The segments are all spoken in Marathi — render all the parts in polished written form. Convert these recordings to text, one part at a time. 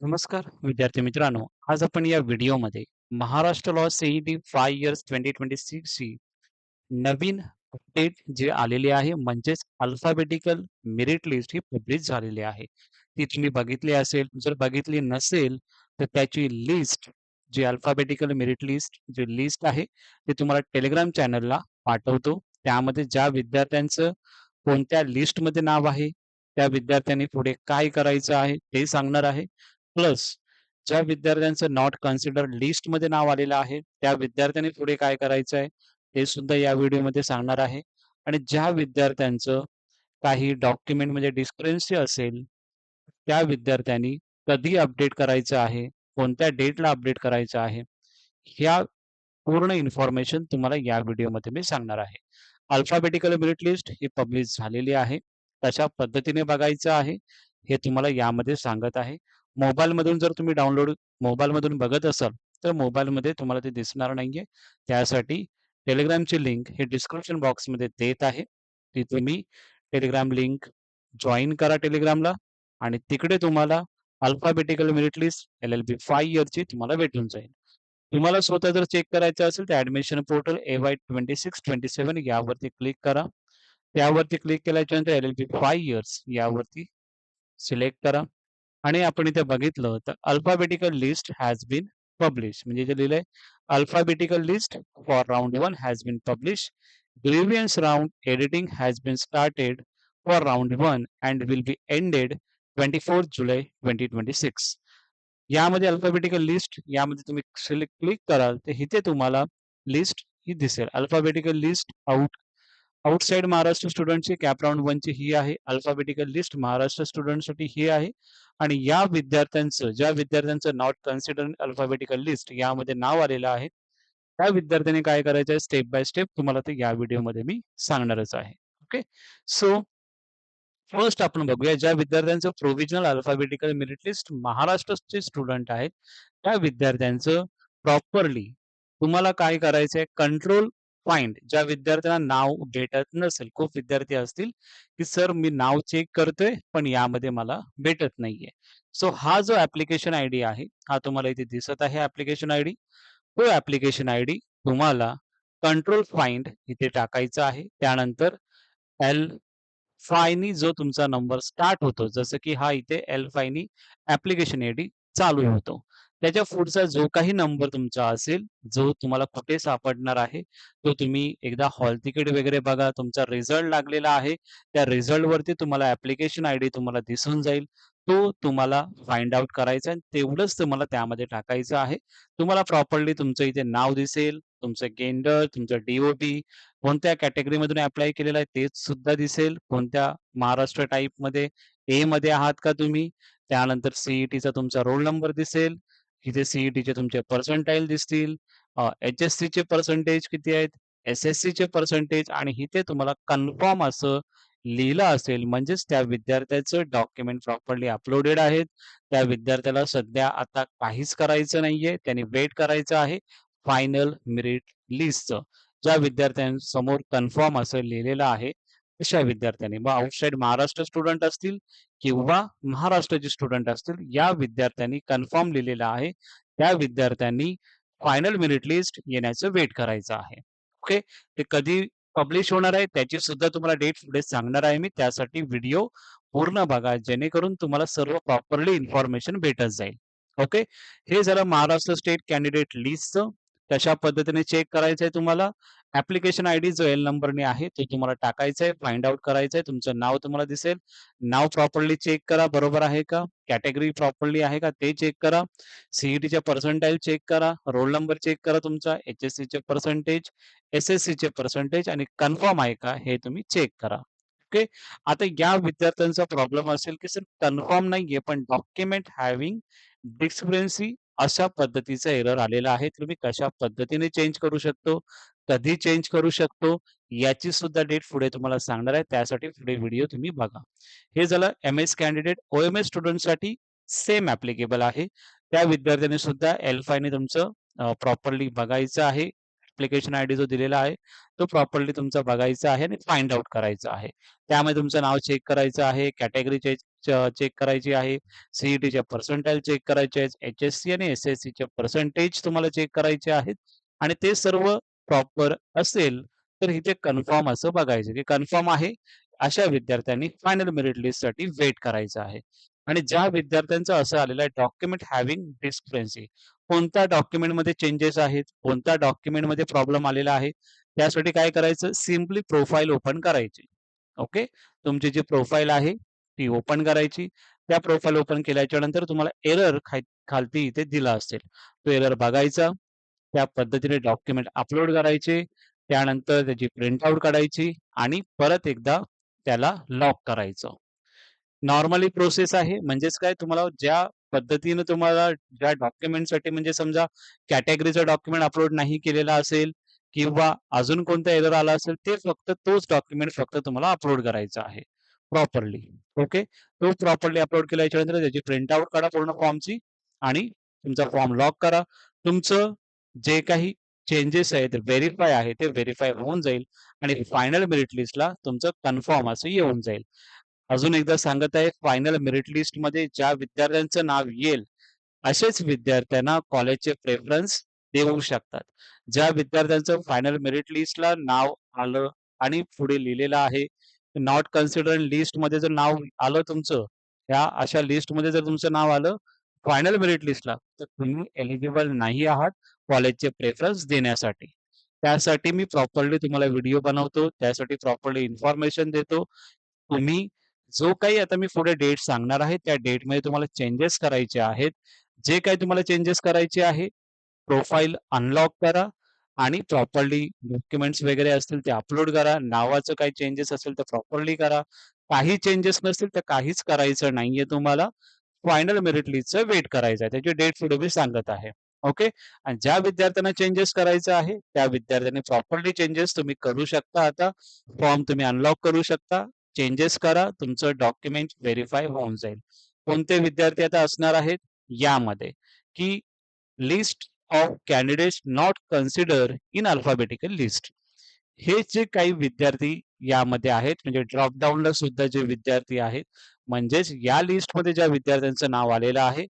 नमस्कार विद्यार्थी मित्रांनो. आज आपण या व्हिडिओमध्ये महाराष्ट्र लॉ सीईटी 5 इयर्स 2026 ची नवीन अपडेट जे आलेली आहे म्हणजेच अल्फाबेटिकल मेरिट लिस्ट ही पब्लिश झालेली आहे. ती तुम्ही बघितली असेल. जर बघितली नसेल तर त्याची लिस्ट जी अल्फाबेटिकल मेरिट लिस्ट जी लिस्ट आहे ती तुम्हाला टेलिग्राम चॅनलला पाठवतो. त्यामध्ये ज्या विद्यार्थ्यांचं कोणत्या लिस्टमध्ये नाव आहे, त्या विद्यार्थ्यांनी पुढे काय करायचं आहे ते सांगणार आहे. प्लस ज्या विद्यार्थ्यांचं नॉट कन्सिडर्ड लिस्टमध्ये नाव आलेलं आहे, त्या विद्यार्थ्यांनी पुढे काय करायचं आहे, हे सुद्धा या व्हिडिओमध्ये सांगणार आहे. आणि ज्या विद्यार्थ्यांचं काही डॉक्युमेंटमध्ये डिस्क्रिपन्सी असेल, त्या विद्यार्थ्यांनी कधी अपडेट करायचं आहे, कोणत्या डेटला अपडेट करायचं आहे, ह्या पूर्ण इन्फॉर्मेशन तुम्हाला या व्हिडिओमध्ये मी सांगणार आहे. अल्फाबेटिकल मेरिट लिस्ट ही पब्लिश झालेली आहे. कशा पद्धतीने बघायचं आहे, हे तुम्हाला यामध्ये सांगत आहे. मोबाईलमधून जर तुम्ही मोबाईलमधून बघत असाल, तर मोबाईलमध्ये तुम्हाला ते दिसणार नाहीये. त्यासाठी टेलिग्रामची लिंक हे डिस्क्रिप्शन बॉक्समध्ये देत आहे. ती तुम्ही टेलिग्राम लिंक जॉइन करा टेलिग्रामला आणि तिकडे तुम्हाला अल्फाबेटिकल मेरिट लिस्ट एल-एल-बी 5 इयरची तुम्हाला भेटून जाईल. तुम्हाला स्वतः जर चेक करायचं असेल तर ॲडमिशन पोर्टल AY2627 यावरती क्लिक करा. त्यावरती क्लिक केल्याच्यानंतर एल-एल-बी 5 इयर्स यावरती सिलेक्ट करा आणि आपण इथे बघितलं तर alphabetical list has been publish म्हणजे जे लिहिलंय alphabetical list for round 1 has been publish. Grievance round editing has been started for round 1 and will be ended 24 जुलै 2026. यामध्ये अल्फाबेटिकल लिस्ट यामध्ये तुम्ही क्लिक कराल तर इथे तुम्हाला लिस्ट ही दिसेल. अल्फाबेटिकल लिस्ट आउटसाइड महाराष्ट्र स्टुडंटची कॅप राउंड 1 ची ही आहे. अल्फाबेटिकल लिस्ट महाराष्ट्र स्टुडंटसाठी ही आहे. आणि या विद्यार्थ्यांचं ज्या विद्यार्थ्यांचं नॉट कन्सिडर अल्फाबेटिकल लिस्ट यामध्ये नाव आलेलं आहे, त्या विद्यार्थ्यांनी काय करायचं आहे स्टेप बाय स्टेप तुम्हाला ते या व्हिडिओमध्ये मी सांगणारच आहे. ओके. सो फर्स्ट आपण बघूया ज्या विद्यार्थ्यांचं प्रोव्हिजनल अल्फाबेटिकल मेरिट लिस्ट महाराष्ट्राचे स्टुडंट आहेत, त्या विद्यार्थ्यांचं प्रॉपरली तुम्हाला काय करायचंय कंट्रोल फाइंड ज्या विद्यार्थ्यांना नाव भेटत नसेल, खूप विद्यार्थी असतील, की सर मी नाव चेक करतोय, पण यामध्ये मला भेटत नाहीये. सो हा जो ॲप्लिकेशन आयडी आहे, हा तुम्हाला इथे दिसत आहे ॲप्लिकेशन आयडी. तो ॲप्लिकेशन आयडी तुम्हाला कंट्रोल फाइंड इथे टाकायचा आहे. त्यानंतर एल फायनी जो तुमचा नंबर स्टार्ट होतो, जसं की हा इथे एल5नी ॲप्लिकेशन आयडी चालू होतो. त्याच्या पुढचा जो काही नंबर तुमचा असेल, जो तुम्हाला कुठे सापडणार आहे, तो तुम्ही एकदा हॉल तिकीट वगैरे बघा. तुमचा रिझल्ट लागलेला आहे. त्या रिझल्टवरती तुम्हाला ॲप्लिकेशन आयडी तुम्हाला दिसून जाईल. तो तुम्हाला फाइंड आउट करायचा आणि तेवढंच तुम्हाला त्यामध्ये टाकायचं आहे. तुम्हाला प्रॉपरली तुमचं इथे नाव दिसेल, तुमचं जेंडर, तुमचं डी कोणत्या कॅटेगरीमधून अप्लाय केलेलं आहे ते सुद्धा दिसेल. कोणत्या महाराष्ट्र टाइपमध्ये मध्ये आहात का तुम्ही? त्यानंतर सी-ई-टीचा तुमचा रोल नंबर दिसेल. इथे सी-ई-टीचे तुमचे पर्सेंटाइल दिसतील. एच-एस-सीचे पर्सेंटेज किती आहेत? एस-एस-सीचे पर्सेंटेज आणि इथे तुम्हाला कन्फर्म असं लिहिलं असेल म्हणजेच त्या विद्यार्थ्याचं डॉक्युमेंट प्रॉपरली अपलोडेड आहेत. त्या विद्यार्थ्याला सध्या आता काहीच करायचं नाहीये. त्याने वेट करायचं आहे फायनल मेरिट लिस्टचं. ज्या विद्यार्थ्यांसमोर कन्फर्म असं लिहिलेलं आहे, तशा विद्यार्थ्यांनी मग आउटसाइड महाराष्ट्र स्टुडंट असतील किंवा महाराष्ट्राचे स्टुडंट असतील, या विद्यार्थ्यांनी कन्फर्म लिहिलेलं आहे. त्या विद्यार्थ्यांनी फायनल मेरिट लिस्ट येण्याचं वेट करायचं आहे. ओके. ते कधी पब्लिश होणार आहे त्याची सुद्धा तुम्हाला डेट पुढे सांगणार आहे मी. त्यासाठी व्हिडिओ पूर्ण बघा जेणेकरून तुम्हाला सर्व प्रॉपरली इन्फॉर्मेशन भेटत जाईल. ओके. हे झालं महाराष्ट्र स्टेट कॅन्डिडेट लिस्टचं. कशा पद्धतीने चेक करायचंय तुम्हाला. ॲप्लिकेशन आयडी जो एल नंबरने आहे तो तुम्हाला टाकायचा आहे, फाइंड आउट करायचं आहे. तुमचं नाव तुम्हाला दिसेल. नाव प्रॉपरली चेक करा बरोबर आहे का? कॅटेगरी प्रॉपरली आहे का ते चेक करा. सी-ई-टीचे पर्सेंटाइल चेक करा. रोल नंबर चेक करा तुमचा. एच-एस-सीचे पर्सेंटेज, एस-एस-सीचे पर्सेंटेज आणि कन्फर्म आहे का हे तुम्ही चेक करा. ओके. आता या विद्यार्थ्यांचा प्रॉब्लेम असेल, की सर कन्फर्म नाहीये पण डॉक्युमेंट हॅव्हिंग डिस्क्रिपन्सी अशा पद्धतीचा एरर आलेला आहे. तुम्ही कशा पद्धतीने चेंज करू शकतो, कधी चेंज करू शकतो, याची सुद्धा डेट पुढे तुम्हाला सांगणार आहे. त्यासाठी पुढे व्हिडिओ तुम्ही बघा. हे झालं एम-एस कॅन्डिडेट. ओ-एम-एस स्टुडंटसाठी सेम ॲप्लिकेबल आहे. त्या विद्यार्थ्यांनी सुद्धा एल5ने तुमचं प्रॉपरली बघायचं आहे. ॲप्लिकेशन आयडी जो दिलेला आहे, तो प्रॉपरली तुमचा बघायचा आहे आणि फाइंड आउट करायचा आहे. त्यामध्ये तुमचं नाव चेक करायचं आहे, कॅटेगरी चेक करायची आहे, सीईटीचे पर्सेंटाइल चेक करायचे आहेत, एच-एस-सी आणि एस-एस-सीचे पर्सेंटेज तुम्हाला चेक करायचे आहेत आणि ते सर्व प्रॉपर असेल, तर इथे कन्फर्म असं बघायचं, की कन्फर्म आहे. अशा विद्यार्थ्यांनी फायनल मेरिट लिस्टसाठी वेट करायचं आहे. आणि ज्या विद्यार्थ्यांचं असं आलेलं आहे डॉक्युमेंट हॅव्हिंग डिस्क्रिपन्सी, कोणत्या डॉक्युमेंटमध्ये चेंजेस आहेत, कोणत्या डॉक्युमेंटमध्ये प्रॉब्लेम आलेला आहे, त्यासाठी काय करायचं, सिम्पली प्रोफाइल ओपन करायची. ओके. तुमची जी प्रोफाइल आहे ती ओपन करायची. त्या प्रोफाइल ओपन केल्याच्या नंतर तुम्हाला एरर खालती इथे दिला असेल. तो एरर बघायचा. त्या पद्धतीने डॉक्युमेंट अपलोड करायचे. त्यानंतर त्याची प्रिंट आउट काढायची आणि परत एकदा त्याला लॉक करायचं. नॉर्मली प्रोसेस आहे. म्हणजेच काय, तुम्हाला ज्या पद्धतीने तुम्हाला ज्या डॉक्युमेंटसाठी म्हणजे समजा कॅटेगरीचा डॉक्युमेंट अपलोड नाही केलेला असेल किंवा अजून कोणता एरर आला असेल, ते फक्त तोच डॉक्युमेंट फक्त तुम्हाला अपलोड करायचा आहे प्रॉपरली. ओके. तो प्रॉपरली अपलोड केल्याच्या नंतर त्याची प्रिंट आउट काढा पूर्ण फॉर्मची आणि तुमचा फॉर्म लॉक करा. तुमचं जे काही चेंजेस आहेत, व्हेरिफाय आहे, ते व्हेरिफाय होऊन जाईल आणि फायनल मेरिट लिस्टला तुमचं कन्फर्म असं येऊन जाईल. अजून एकदा सांगत आहे, फायनल मेरिट लिस्टमध्ये ज्या विद्यार्थ्यांचं नाव येईल, असेच विद्यार्थ्यांना कॉलेजचे प्रेफरन्स देऊ शकतात. ज्या विद्यार्थ्यांचं फायनल मेरिट लिस्टला नाव आलं आणि पुढे लिहिलेलं आहे, नॉट कन्सिडर्ड लिस्टमध्ये जर नाव आलं तुमचं, ह्या अशा लिस्टमध्ये जर तुमचं नाव आलं फायनल मेरिट लिस्टला, तर तुम्ही एलिजिबल नाही आहात कॉलेजचे प्रेफरन्स देण्यासाठी. त्यासाठी मी प्रॉपरली तुम्हाला व्हिडिओ बनवतो, त्यासाठी प्रॉपरली इन्फॉर्मेशन देतो. तुम्ही जो काही आता मी पुढे डेट सांगणार आहे, त्या डेटमध्ये तुम्हाला चेंजेस करायचे आहेत. जे काही तुम्हाला चेंजेस करायचे आहे, प्रोफाइल अनलॉक करा आणि प्रॉपरली डॉक्युमेंट्स वगैरे असतील ते अपलोड करा. नावाचं काही चेंजेस असेल तर प्रॉपरली करा. काही चेंजेस नसतील तर काहीच करायचं नाहीये तुम्हाला. फायनल मेरिट लिस्टचं वेट करायचं आहे. त्याची डेट पुढे मी सांगत आहे. ओके. आणि ज्या विद्यार्थ्यांना चेंजेस करायचं आहे, त्या विद्यार्थ्यांनी प्रॉपरली चेंजेस तुम्ही करू शकता आता. फॉर्म तुम्ही अनलॉक करू शकता. चेंजेस करा. तुमचं डॉक्युमेंट व्हेरिफाय होऊन जाईल. कोणते विद्यार्थी आता असणार आहेत यामध्ये, की list of candidates not consider in alphabetical list. हे जे काही विद्यार्थी यामध्ये आहेत, म्हणजे ड्रॉप डाउनला सुद्धा जे विद्यार्थी आहेत, म्हणजेच या लिस्टमध्ये ज्या विद्यार्थ्यांचं नाव आलेलं आहे,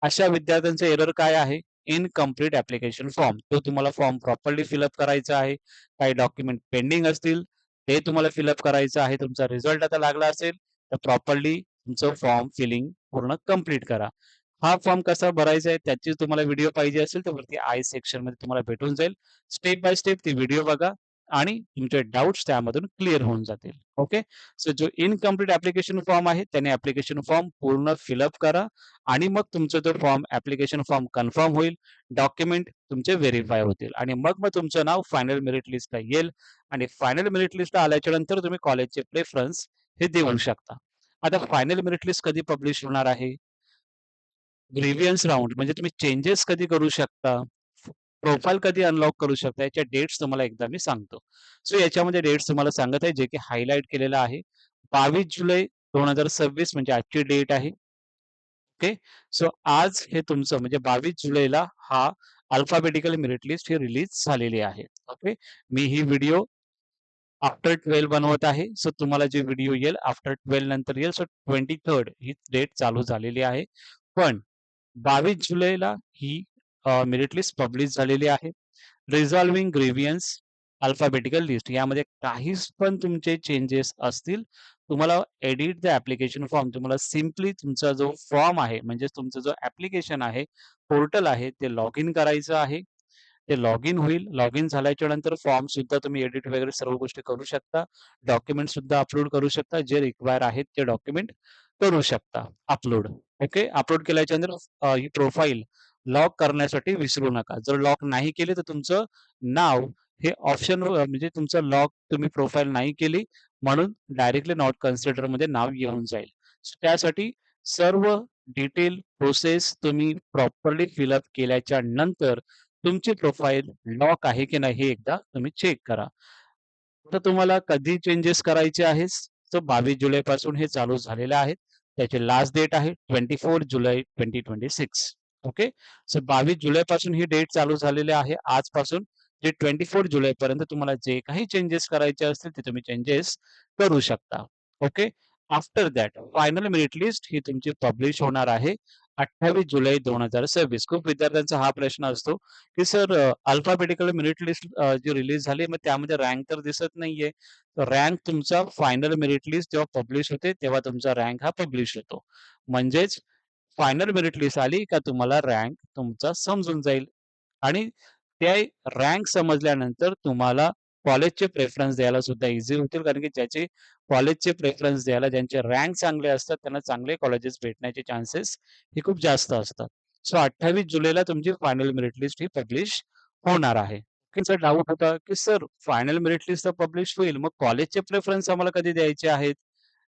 अशा विद्यार्थ्यांचं एरर काय आहे? Incomplete application form. तो तुम्हाला फॉर्म प्रॉपरली फिलअप करायचा आहे. काही डॉक्युमेंट पेंडिंग असतील, ते तुम्हाला फिलअप करायचं आहे. तुमचा रिझल्ट आता लागला असेल, तर प्रॉपरली तुमचं फॉर्म फिलिंग पूर्ण कंप्लीट करा. हा फॉर्म कसा भरायचा आहे, त्याची तुम्हाला व्हिडिओ पाहिजे असेल, तर वरती आय सेक्शनमध्ये तुम्हाला भेटून जाईल. स्टेप बाय स्टेप ती व्हिडिओ बघा आणि तुमचे डाउट्स त्यामधून क्लिअर होऊन जातील. ओके. सो जो इनकम्प्लीट ॲप्लिकेशन फॉर्म आहे, त्याने ॲप्लिकेशन फॉर्म पूर्ण फिलअप करा आणि मग तुमचा तो ॲप्लिकेशन फॉर्म कन्फर्म होईल. डॉक्युमेंट तुमचे व्हेरिफाय होतील आणि मग तुमचं नाव फायनल मेरिट लिस्टला येईल आणि फायनल मेरिट लिस्टला आल्याच्या नंतर तुम्ही कॉलेजचे प्रेफरन्स हे देऊ शकता. आता फायनल मेरिट लिस्ट कधी पब्लिश होणार आहे? ग्रीव्हियन्स राउंड म्हणजे तुम्ही चेंजेस कधी करू शकता, प्रोफाइल कधी अनलॉक करू शकता, याच्या डेट्स तुम्हाला एकदा मी सांगतो. सो याच्यामध्ये डेट्स तुम्हाला सांगत आहे, जे की हायलाइट केलेलं आहे. 22 जुलै 2026 म्हणजे आजची डेट आहे. ओके. सो आज हे तुमचं म्हणजे 22 जुलैला हा अल्फाबेटिकल मेरिट लिस्ट ही रिलीज झालेली आहे. ओके. मी ही व्हिडिओ आफ्टर 12 बनवत आहे. सो तुम्हाला जे व्हिडिओ येईल आफ्टर 12 नंतर येईल. सो 23rd ही डेट चालू झालेली आहे. पण 22 जुलैला ही मेरिट लिस्ट पब्लिश झालेली आहे. रिझॉल्विंग ग्रीव्हियन्स अल्फाबेटिकल लिस्ट यामध्ये काहीच पण तुमचे चेंजेस असतील, तुम्हाला एडिट द ॲप्लिकेशन फॉर्म तुम्हाला सिम्पली तुमचा जो फॉर्म आहे, म्हणजे तुमचं जो ॲप्लिकेशन आहे, पोर्टल आहे, ते लॉग इन करायचं आहे. ते लॉग इन होईल. लॉग इन झाल्याच्या नंतर फॉर्म सुद्धा तुम्ही एडिट वगैरे सर्व गोष्टी करू शकता. डॉक्युमेंट सुद्धा अपलोड करू शकता. जे रिक्वायर आहेत ते डॉक्युमेंट करू शकता अपलोड. ओके. अपलोड केल्याच्या नंतर ही प्रोफाइल लॉक करण्यासाठी विसरू नका. जर लॉक नाही केले तर तुमचं नाव हे ऑप्शन म्हणजे तुमचं लॉक तुम्ही प्रोफाइल नाही केली म्हणून डायरेक्टली नॉट कन्सिडरमध्ये नाव येऊन जाईल. त्यासाठी सर्व डिटेल प्रोसेस तुम्ही प्रॉपरली फिलअप केल्याच्या नंतर तुमची प्रोफाइल लॉक आहे की नाही हे एकदा तुम्ही चेक करा. तर तुम्हाला कधी चेंजेस करायचे आहेत? तर 22 जुलैपासून हे चालू झालेलं आहे. त्याची लास्ट डेट आहे 24 जुलै 2026. ओके. सो 22 जुलैपासून ही डेट चालू झालेली आहे. आजपासून जे 24 जुलैपर्यंत तुम्हाला जे काही चेंजेस करायचे असतील ते तुम्ही चेंजेस करू शकता. Okay. After that final merit list ही तुमची पब्लिश होणार आहे 28 जुलै 2026. खूप विद्यार्थ्यांचा हा प्रश्न असतो, की सर अल्फाबेटिकल मेरिट लिस्ट जी रिलीज झाली, मग त्यामध्ये रँक तर दिसत नाहीये. रँक तुमचा फायनल मेरिट लिस्ट जेव्हा पब्लिश होते, तेव्हा तुमचा रँक हा पब्लिश होतो. म्हणजेच फायनल मेरिट लिस्ट आली का तुम्हाला रँक तुमचा समजून जाईल आणि त्या रँक समजल्यानंतर तुम्हाला कॉलेजचे प्रेफरन्स द्यायला सुद्धा ईझी होतील. कारण की ज्याचे कॉलेजचे प्रेफरन्स द्यायला ज्यांचे रँक चांगले असतात, त्यांना चांगले कॉलेजेस भेटण्याचे चान्सेस हे खूप जास्त असतात. सो 28 जुलैला तुमची फायनल मेरिट लिस्ट ही पब्लिश होणार आहे. तुमचा डाऊट होता, की सर फायनल मेरिट लिस्ट तर पब्लिश होईल, मग कॉलेजचे प्रेफरन्स आम्हाला कधी द्यायचे आहेत?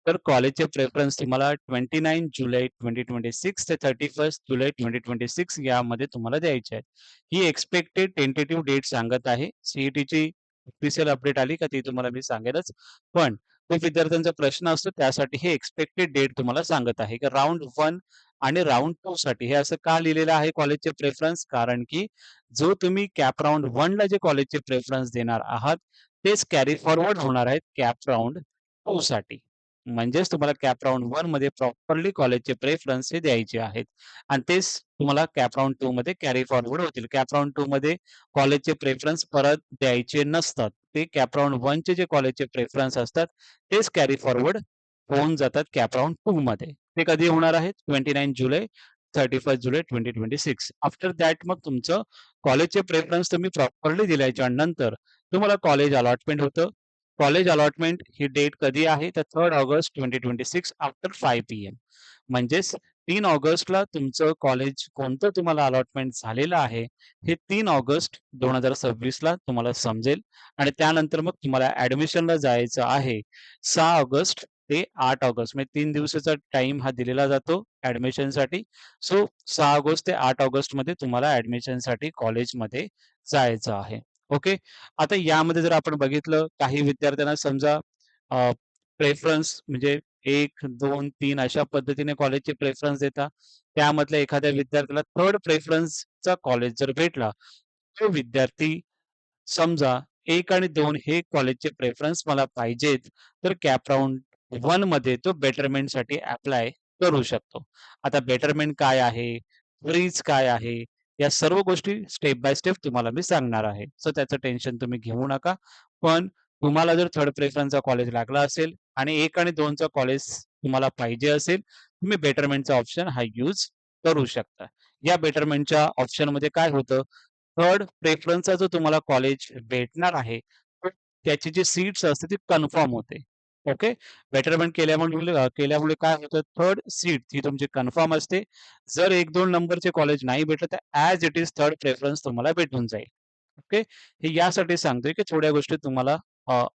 तर कॉलेजचे प्रेफरन्स तुम्हाला 29 जुलै 2026 ते 31 जुलै 2026 यामध्ये तुम्हाला द्यायचे आहेत. ही एक्सपेक्टेड टेंटेटिव्ह डेट सांगत आहे. सीईटीची ऑफिशियल अपडेट आली का ती तुम्हाला मी सांगेलच. पण खूप विद्यार्थ्यांचा प्रश्न असतो त्यासाठी हे एक्सपेक्टेड डेट तुम्हाला सांगत आहे, की राउंड 1 आणि राउंड 2 साठी हे असं का लिहिलेलं आहे कॉलेजचे प्रेफरन्स? कारण की जो तुम्ही कॅप राउंड 1 ला जे कॉलेजचे प्रेफरन्स देणार आहात, तेच कॅरी फॉरवर्ड होणार आहेत कॅप राउंड 2 साठी. म्हणजेच तुम्हाला कॅप राउंड 1 मध्ये प्रॉपरली कॉलेजचे प्रेफरन्स हे द्यायचे आहेत आणि तेच तुम्हाला कॅप राउंड 2 मध्ये कॅरी फॉरवर्ड होतील. कॅप राउंड 2 मध्ये कॉलेजचे प्रेफरन्स परत द्यायचे नसतात. ते कॅप राउंड 1 चे जे कॉलेजचे प्रेफरन्स असतात, तेच कॅरी फॉरवर्ड होऊन जातात कॅप राउंड 2 मध्ये. ते कधी होणार आहेत? 29 जुलै, 31 जुलै 2026. आफ्टर दॅट मग तुमचं कॉलेजचे प्रेफरन्स तुम्ही प्रॉपरली दिल्याच्या नंतर तुम्हाला कॉलेज अलॉटमेंट होतं. कॉलेज अलॉटमेंट ही डेट कधी आहे? तर 3 ऑगस्ट 2026 आफ्टर 5 पीएम. म्हणजेच 3 ऑगस्टला तुमचं कॉलेज कोणतं तुम्हाला अलॉटमेंट झालेलं आहे, हे 3 ऑगस्ट 2026ला तुम्हाला समजेल आणि त्यानंतर मग तुम्हाला ॲडमिशनला जायचं आहे 6 ऑगस्ट ते 8 ऑगस्ट म्हणजे 3 दिवसाचा टाईम हा दिलेला जातो ॲडमिशनसाठी. सो 6 ऑगस्ट ते 8 ऑगस्टमध्ये तुम्हाला ॲडमिशनसाठी कॉलेजमध्ये जायचं आहे. ओके. आता यामध्ये जर आपण बघितलं काही विद्यार्थ्यांना समजा प्रेफरन्स म्हणजे 1, 2, 3 अशा पद्धतीने कॉलेजचे प्रेफरन्स देतात. त्यामधल्या एखाद्या विद्यार्थ्याला थर्ड प्रेफरन्सचा कॉलेज जर भेटला, तो विद्यार्थी समजा 1 आणि 2 हे कॉलेजचे प्रेफरन्स मला पाहिजेत, तर कॅप राउंड 1 मध्ये तो बेटरमेंटसाठी ॲप्लाय करू शकतो. आता बेटरमेंट काय आहे? फ्रीज काय आहे? या सर्व गोष्टी स्टेप बाय स्टेप तुम्हाला मी सांगणार आहे. सो त्याचं टेन्शन तुम्ही घेऊ नका. पण तुम्हाला जर थर्ड प्रेफरन्सचा कॉलेज लागला असेल आणि 1 आणि 2 चा कॉलेज तुम्हाला पाहिजे असेल, तुम्ही बेटरमेंटचा ऑप्शन हा यूज करू शकता. या बेटरमेंटच्या ऑप्शनमध्ये काय होतं, थर्ड प्रेफरन्सचा जो तुम्हाला कॉलेज भेटणार आहे, तर त्याची जी सीट्स असते ती कन्फर्म होते. ओके. बेटरमेंट केल्यामुळे काय होतं, थर्ड सीट ही तुमची कन्फर्म असते. जर 1-2 नंबरचे कॉलेज नाही भेटलं, तर as it is third preference तुम्हाला भेटून जाईल. ओके. हे यासाठी सांगतोय, की थोड्या गोष्टी तुम्हाला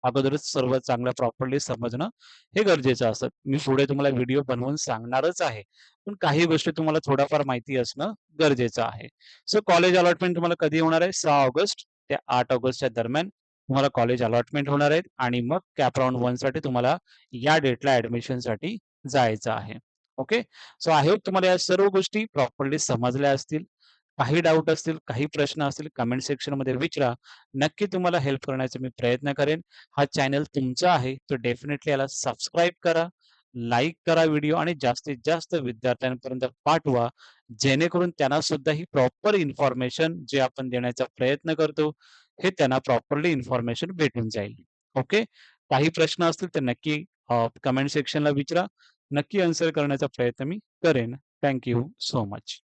अगोदरच सर्व चांगलं प्रॉपरली समजणं हे गरजेचं असतं. मी पुढे तुम्हाला व्हिडिओ बनवून सांगणारच आहे. पण काही गोष्टी तुम्हाला थोडाफार माहिती असणं गरजेचं आहे. सो कॉलेज अलॉटमेंट तुम्हाला कधी होणार आहे? 6 ऑगस्ट ते 8 ऑगस्टच्या दरम्यान तुम्हाला कॉलेज अलॉटमेंट होणार आहेत आणि मग कॅप राउंड 1 साठी तुम्हाला या डेटला ॲडमिशनसाठी जायचं आहे. ओके. सो आय होप तुम्हाला या सर्व गोष्टी प्रॉपरली समजल्या असतील. काही डाउट असतील, काही प्रश्न असतील कमेंट सेक्शनमध्ये विचारा. नक्की तुम्हाला हेल्प करण्याचा मी प्रयत्न करेन. हा चॅनल तुमचा आहे, तो डेफिनेटली याला सबस्क्राईब करा, लाईक करा व्हिडिओ आणि जास्तीत जास्त विद्यार्थ्यांपर्यंत पाठवा. जेणेकरून त्यांना सुद्धा ही प्रॉपर इन्फॉर्मेशन जे आपण देण्याचा प्रयत्न करतो, हे त्यांना प्रॉपरली इन्फॉर्मेशन भेटून जाईल. ओके. काही प्रश्न असतील तर नक्की कमेंट सेक्शनला विचारा. नक्की आन्सर करण्याचा प्रयत्न मी करेन. Thank so much.